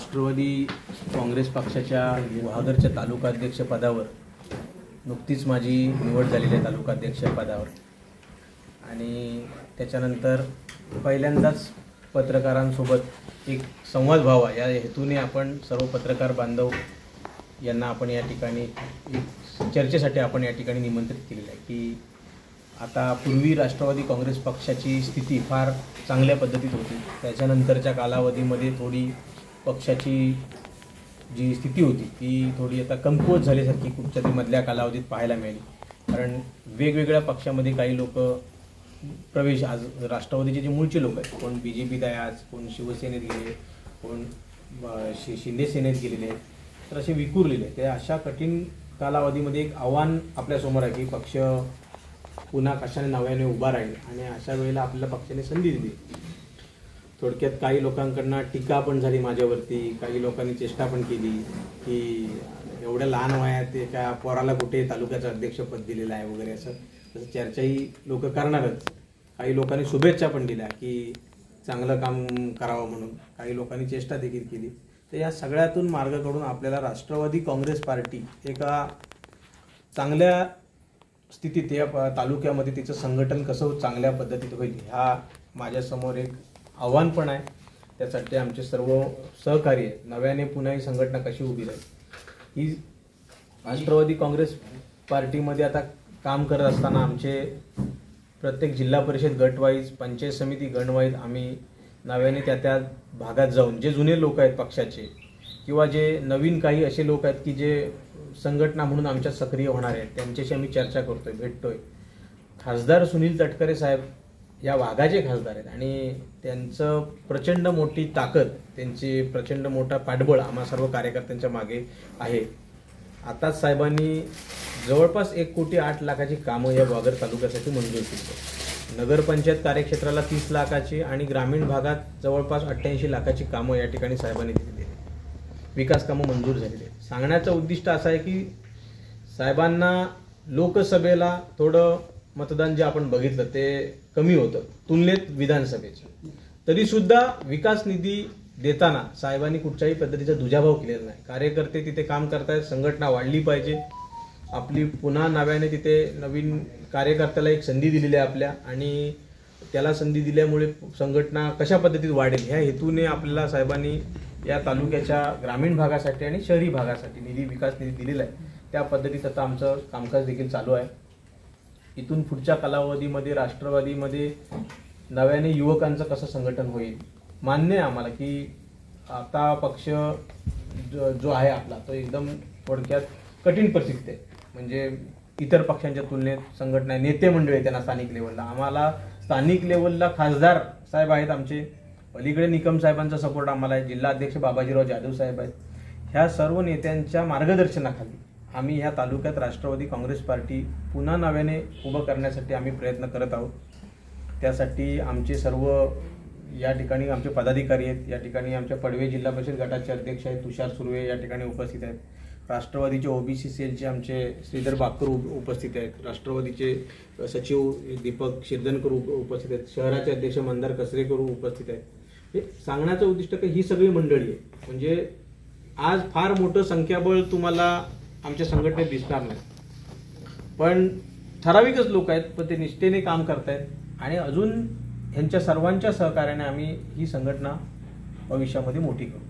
राष्ट्रवादी काँग्रेस पक्षाच्या गुहागरच्या तालुकाध्यक्ष पदावर नुकतीच माझी निवड झालेली आहे तालुकाध्यक्ष पदावर। आणि त्याच्यानंतर पहिल्यांदाच पत्रकारांसोबत एक संवाद व्हावा या हेतूने आपण सर्व पत्रकार बांधव यांना आपण या ठिकाणी एक चर्चेसाठी आपण या ठिकाणी निमंत्रित केलेलं आहे की आता पूर्वी राष्ट्रवादी काँग्रेस पक्षाची स्थिती फार चांगल्या पद्धतीत होती, त्याच्यानंतरच्या कालावधीमध्ये थोडी पक्षाची जी स्थिती होती ती थोडी आता कमकुवत झाल्यासारखी कुठच्या तरी मधल्या कालावधीत पाहायला मिळाली। कारण वेगवेगळ्या पक्षामध्ये काही लोक प्रवेश, आज राष्ट्रवादीचे जे मूळचे लोक आहेत, कोण BJPत आहे, आज कोण शिवसेनेत गेले, कोण शिंदे सेनेत गेलेले आहेत, तर असे विखुरलेले आहेत। त्या अशा कठीण कालावधीमध्ये एक आव्हान आपल्यासमोर आहे की पक्ष पुन्हा कशाने नव्याने उभा राहील आणि अशा वेळेला आपल्या पक्षाने संधी दिली। थोडक्यात काही लोकांकडनं टीका पण झाली माझ्यावरती, काही लोकांनी चेष्टा पण केली की एवढ्या लहान वयात एका पोराला कुठे तालुक्याचं अध्यक्षपद दिलेलं आहे वगैरे, असं चर्चाही लोक करणारच। काही लोकांनी शुभेच्छा पण दिल्या की चांगलं काम करावं म्हणून, काही लोकांनी चेष्टा देखील केली। तर या सगळ्यातून मार्ग काढून आपल्याला राष्ट्रवादी काँग्रेस पार्टी एका चांगल्या स्थितीत या तालुक्यामध्ये तिचं संघटन कसं चांगल्या पद्धतीत होईल हा माझ्यासमोर एक आव्हान पण आहे। त्यासाठी आमचे सर्व सहकार्य नव्याने पुन्हा ही संघटना कशी उभी राहील ही राष्ट्रवादी काँग्रेस पार्टीमध्ये आता काम करत असताना आमचे प्रत्येक जिल्हा परिषद गटवाईज, पंचायत समिती गणवाईज आम्ही नव्याने त्या भागात जाऊन जे जुने लोक आहेत पक्षाचे किंवा जे नवीन काही असे लोक आहेत की जे संघटना म्हणून आमच्यात सक्रिय होणार आहेत त्यांच्याशी आम्ही चर्चा करतोय, भेटतोय। खासदार सुनील तटकरे साहेब या भागाचे खासदार आहेत आणि त्यांचं प्रचंड मोठी ताकद, त्यांची प्रचंड मोठा पाठबळ आम्हा सर्व कार्यकर्त्यांच्या मागे आहे। आताच साहेबांनी जवळपास 1,08,00,000ची कामं या वाघर तालुक्यासाठी मंजूर केली। नगरपंचायत कार्यक्षेत्राला 30 लाखाची आणि ग्रामीण भागात जवळपास 88 लाखाची कामं या ठिकाणी साहेबांनी दिलेली आहेत, विकास कामं मंजूर झालेली आहेत। सांगण्याचं उद्दिष्ट असं आहे की साहेबांना लोकसभेला थोडं मतदान जे आपण बघितलं ते कमी होतं तुलनेत विधानसभेचं, तरीसुद्धा विकास निधी देताना साहेबांनी कुठच्याही पद्धतीचा दुजाभाव केलेला नाही। कार्यकर्ते तिथे काम करतायत, संघटना वाढली पाहिजे, आपली पुन्हा नव्याने तिथे नवीन कार्यकर्त्याला एक संधी दिलेली आहे आपल्या, आणि त्याला संधी दिल्यामुळे संघटना कशा पद्धतीत वाढेल ह्या हेतूने आपल्याला साहेबांनी या तालुक्याच्या ग्रामीण भागासाठी आणि शहरी भागासाठी विकास निधी दिलेला आहे। त्या पद्धतीत आता आमचं कामकाज देखील चालू आहे। इथून पुढच्या कालावधीमध्ये राष्ट्रवादीमध्ये नव्याने युवकांचं कसं संघटन होईल, मान्य आहे आम्हाला की आता पक्ष जो आहे आपला तो एकदम थोडक्यात कठीण परिस्थिती आहे। म्हणजे इतर पक्षांच्या तुलनेत संघटना, नेते मंडळी त्यांना स्थानिक लेवलला, आम्हाला स्थानिक लेवलला खासदार साहेब आहेत आमचे, पलीकडे निकम साहेबांचा सपोर्ट आम्हाला आहे, जिल्हा अध्यक्ष बाबाजीराव जाधव साहेब आहेत। ह्या सर्व नेत्यांच्या मार्गदर्शनाखाली आम्ही ह्या तालुक्यात राष्ट्रवादी काँग्रेस पार्टी पुन्हा नव्याने उभं करण्यासाठी आम्ही प्रयत्न करत आहोत। त्यासाठी आमचे सर्व या ठिकाणी आमचे पदाधिकारी आहेत, या ठिकाणी आमच्या पडवे जिल्हा परिषद गटाचे अध्यक्ष आहेत तुषार सुर्वे या ठिकाणी उपस्थित आहेत, राष्ट्रवादीचे OBC सेलचे आमचे श्रीधर बाकर उपस्थित आहेत, राष्ट्रवादीचे सचिव दीपक शिरदनकर उपस्थित आहेत, शहराचे अध्यक्ष मंदार कसरेकर उपस्थित आहेत। हे सांगण्याचं उद्दिष्ट की ही सगळी मंडळी आहे, म्हणजे आज फार मोठं संख्याबळ तुम्हाला आमच्या संघटनेत दिसणार नाही, पण ठराविकच लोक आहेत, पण ते निष्ठेने काम करतायत आणि अजून ह्यांच्या सर्वांच्या सहकार्याने आम्ही ही संघटना भविष्यामध्ये मोठी करू।